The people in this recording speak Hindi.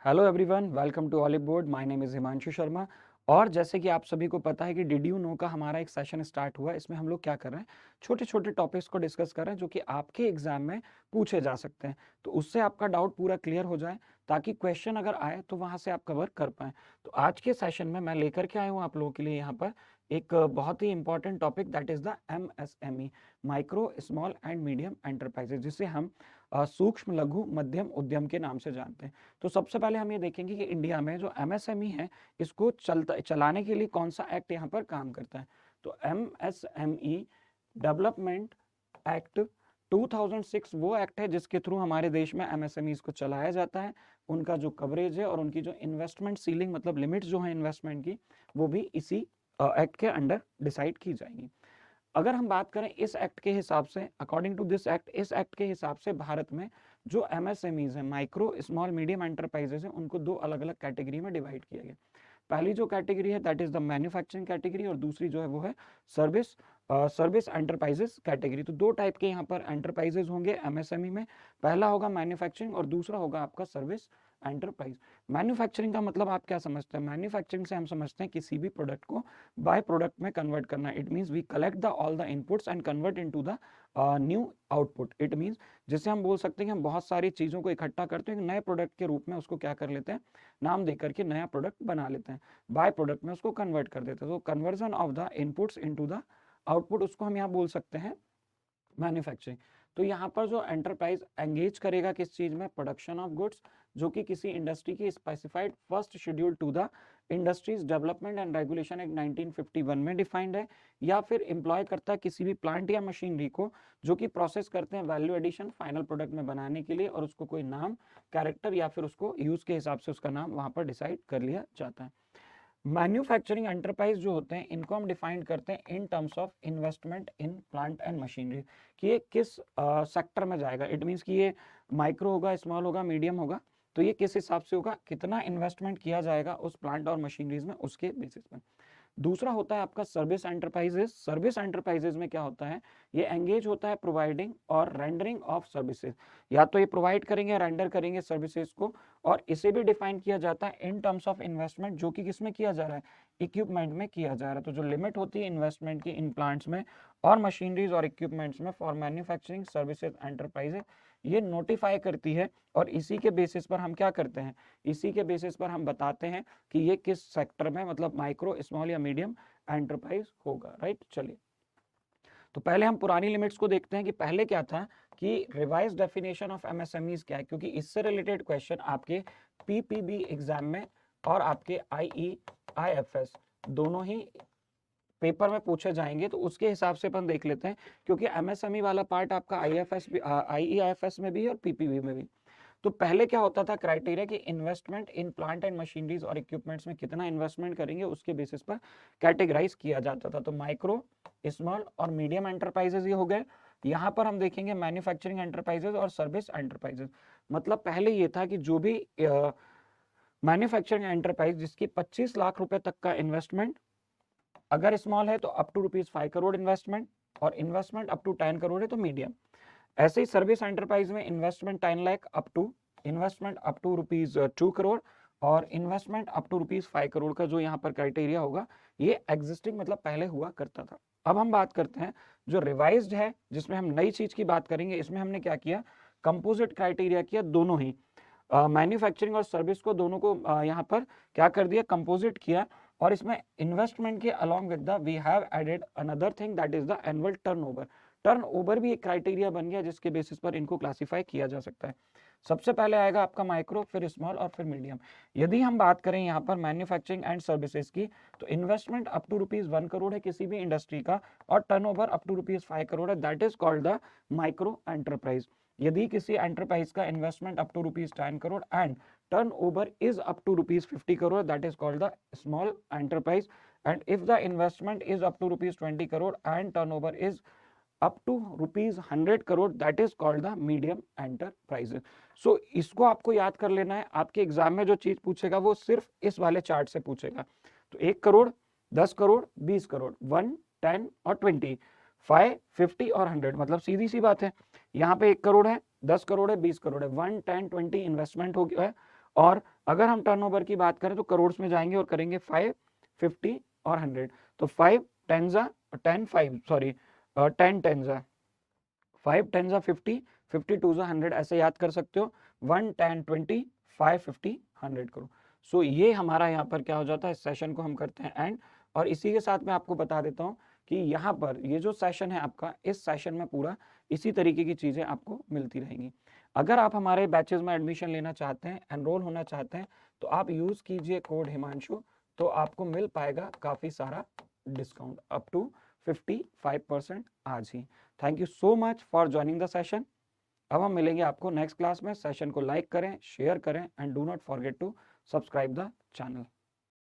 Hello everyone, welcome to Oliveboard. My name is Himanshu Sharma. और जैसे कि आप सभी को पता है कि डिड यू नो का हमारा एक सेशन स्टार्ट हुआ है। इसमें हम लोग क्या कर रहे हैं, छोटे छोटे टॉपिक्स को डिस्कस कर रहे हैं जो कि आपके एग्जाम में पूछे जा सकते हैं। तो उससे आपका डाउट पूरा क्लियर हो जाए, ताकि क्वेश्चन अगर आए तो वहाँ से आप कवर कर पाएँ। तो आज के सेशन में मैं लेकर के आया हूँ आप लोगों के लिए यहाँ पर एक बहुत ही important topic, that is the MSME, micro small and medium enterprises, जिसे हम सूक्ष्म लघु मध्यम उद्यम के नाम से जानते हैं। तो सबसे पहले हम ये देखेंगे कि इंडिया में जो एमएसएमई है, इसको चलाने के लिए कौन सा एक्ट यहाँ पर काम करता है। तो एमएसएमई डेवलपमेंट एक्ट 2006 वो एक्ट है जिसके थ्रू हमारे देश में एमएसएमईज को चलाया जाता है। उनका जो कवरेज है और उनकी जो इन्वेस्टमेंट सीलिंग, मतलब लिमिट्स जो है इन्वेस्टमेंट की, वो भी इसी एक्ट के अंडर डिसाइड की जाएंगी। अगर हम बात करें इस एक्ट के हिसाब से, अकॉर्डिंग टू दिस एक्ट, इस एक्ट के हिसाब से भारत में जो एमएसएमईज हैं, माइक्रो स्मॉल मीडियम एंटरप्राइजेस हैं, उनको दो अलग अलग कैटेगरी में डिवाइड किया गया। पहली जो कैटेगरी है that is the manufacturing category, और दूसरी जो है वो है सर्विस एंटरप्राइजेस कैटेगरी। तो दो टाइप के यहाँ पर एंटरप्राइजेस होंगे एमएसएमई में। पहला होगा मैन्युफैक्चरिंग और दूसरा होगा आपका सर्विस एंटरप्राइज। मैन्युफैक्चरिंग का मतलब आप क्या समझते हैं? मैन्युफैक्चरिंग से हम समझते हैं किसी भी प्रोडक्ट को बाय प्रोडक्ट में कन्वर्ट करना। It means we collect the all the inputs and convert into the new output. It means जिससे हम बोल सकते हैं कि हम बहुत सारी चीज़ों को इकट्ठा करते हैं, नए प्रोडक्ट के रूप में उसको क्या कर लेते हैं, नाम दे करके नया प्रोडक्ट बना लेते हैं, बाय प्रोडक्ट में उसको कन्वर्ट कर देते हैं। तो conversion of the inputs into the output, उसको हम यहाँ बोल सकते हैं मैन्युफैक्चरिंग। तो यहाँ पर जो एंटरप्राइज एंगेज करेगा किस चीज में, प्रोडक्शन ऑफ गुड्स, जो कि किसी इंडस्ट्री की specified first schedule to the industries development and regulation act 1951 में डिफाइंड है, या फिर एम्प्लॉय करता है किसी भी प्लांट या मशीनरी को जो कि प्रोसेस करते हैं वैल्यू एडिशन फाइनल प्रोडक्ट में बनाने के लिए, और उसको कोई नाम, कैरेक्टर या फिर उसको यूज के हिसाब से उसका नाम वहां पर डिसाइड कर लिया जाता है। मैन्युफैक्चरिंग एंटरप्राइज जो होते हैं, इनको हम डिफाइन करते हैं in terms of investment in plant and machinery, कि ये किस सेक्टर में जाएगा। इट मीन्स कि ये माइक्रो होगा, स्मॉल होगा, मीडियम होगा, तो ये किस हिसाब से होगा, कितना इन्वेस्टमेंट किया जाएगा उस प्लांट और मशीनरीज में, उसके बेसिस पर। दूसरा होता है आपका सर्विस एंटरप्राइजेस। सर्विस एंटरप्राइजेस में क्या होता है, ये एंगेज होता है प्रोवाइडिंग और रेंडरिंग ऑफ सर्विसेज। या तो ये प्रोवाइड करेंगे, रेंडर करेंगे सर्विसेज को, और इसे भी डिफाइन किया जाता है इन टर्म्स ऑफ इन्वेस्टमेंट, जो कि किसमें किया जा रहा है, इक्विपमेंट में किया जा रहा है। तो जो लिमिट होती है इन्वेस्टमेंट की इन प्लांट्स में और मशीनरीज और इक्विपमेंट्स में फॉर मैन्युफैक्चरिंग सर्विसेज एंटरप्राइजेज, ये नोटिफाई करती है। और इसी के बेसिस पर हम क्या करते हैं, इसी के बेसिस पर हम बताते हैं कि ये किस सेक्टर में, मतलब माइक्रो स्मॉल या मीडियम एंटरप्राइज होगा। राइट, चलिए तो पहले हम पुरानी लिमिट्स को देखते हैं कि पहले क्या था, कि रिवाइज डेफिनेशन ऑफ एमएसएमईज क्या है, क्योंकि इससे रिलेटेड क्वेश्चन आपके पीपीबी एग्जाम में और आपके आईईआईएफएस दोनों ही पेपर में पूछे जाएंगे। तो उसके हिसाब से अपन देख लेते हैं, क्योंकि एमएसएमई वाला पार्ट आपका आईईआईएफएस में भी और पीपीबी में भी। तो पहले क्या होता था क्राइटेरिया, कि investment in plant and machineries और इक्विपमेंट्स में कितना इन्वेस्टमेंट करेंगे, उसके बेसिस पर कैटेगराइज किया जाता था। तो माइक्रो, स्मॉल और मीडियम एंटरप्राइजेस ये हो गए। यहाँ पर हम देखेंगे मैन्युफैक्चरिंग एंटरप्राइजेस और सर्विस एंटरप्राइजेस। मतलब पहले ये था कि जो भी मैन्युफैक्चरिंग एंटरप्राइज जिसकी 25 लाख रुपए तक का इन्वेस्टमेंट, अगर स्मॉल है तो अप टू ₹5 करोड़ इन्वेस्टमेंट, और इन्वेस्टमेंट अप टू 10 करोड़ है तो मीडियम। ऐसे ही सर्विस एंटरप्राइज में investment 10 lakh up to, investment up to ₹2 crore, और इन्वेस्टमेंट अप टू ₹5 करोड़ का जो यहाँ पर क्राइटेरिया होगा, ये एग्जिस्टिंग मतलब पहले हुआ करता था। अब हम बात करते हैं जो रिवाइज्ड है, जिसमें हम नई चीज की बात करेंगे। इसमें हमने क्या किया, कंपोजिट क्राइटेरिया किया, दोनों ही मैन्युफैक्चरिंग और सर्विस को, दोनों को यहाँ पर क्या कर दिया, कंपोजिट किया। और इसमें इन्वेस्टमेंट के along with the we have added another thing, that is the annual turnover. Turnover भी एक क्राइटेरिया बन गया जिसके बेसिस पर इनको क्लासिफाई किया जा सकता है। सबसे पहले आएगा आपका माइक्रो, फिर स्मॉल और फिर मीडियम। यदि हम बात करें यहाँ पर मैन्युफैक्चरिंग एंड सर्विसेज की, तो इन्वेस्टमेंट अप टू ₹1 करोड़ है किसी भी इंडस्ट्री का, और टर्नओवर अप टू ₹5 करोड़ है, that is called the micro enterprise. यदि किसी एंटरप्राइज का investment up to ₹10 crore and turnover is up to ₹50 crore, that is called the small enterprise. And if the investment is up to ₹20 crore and turnover is up to ₹100 crore, that is called the medium enterprises. So इसको आपको याद कर लेना है। आपके एग्जाम में जो चीज पूछेगा वो सिर्फ इस वाले चार्ट से पूछेगा। तो 1 करोड़, 10 करोड़, 20 करोड़, 1, 10 और 20, 5, 50 और 100, मतलब सीधी सी बात है। यहाँ पे 1 करोड़ है, 10 करोड़ है, 20 करोड़ है, 1, 10, 20 इन्वेस्टमेंट हो गया है, और अगर हम टर्नओवर की बात करें तो करोड़ में जाएंगे और करेंगे 5, 50 और 100। तो 5 टेंजा 10 5 सॉरी 10 टेंजा 5 टेंजा 50, 50 टूजा 100 ऐसे याद कर सकते हो। 1 10 20 5 50 100 करो। सो ये हमारा यहाँ पर क्या हो जाता है, इस सेशन को हम करते हैं एंड। और इसी के साथ मैं आपको बता देता हूँ कि यहाँ पर ये जो सेशन है आपका, इस सेशन में पूरा इसी तरीके की चीज़ें आपको मिलती रहेंगी। अगर आप हमारे बैचेस में एडमिशन लेना चाहते हैं, एनरोल होना चाहते हैं, तो आप यूज़ कीजिए कोड हिमांशु, तो आपको मिल पाएगा काफ़ी सारा डिस्काउंट अप टू 55% आज ही। Thank you so much for joining the session. अब हम मिलेंगे आपको नेक्स्ट क्लास में। सेशन को लाइक करें, शेयर करें and do not forget to subscribe the channel.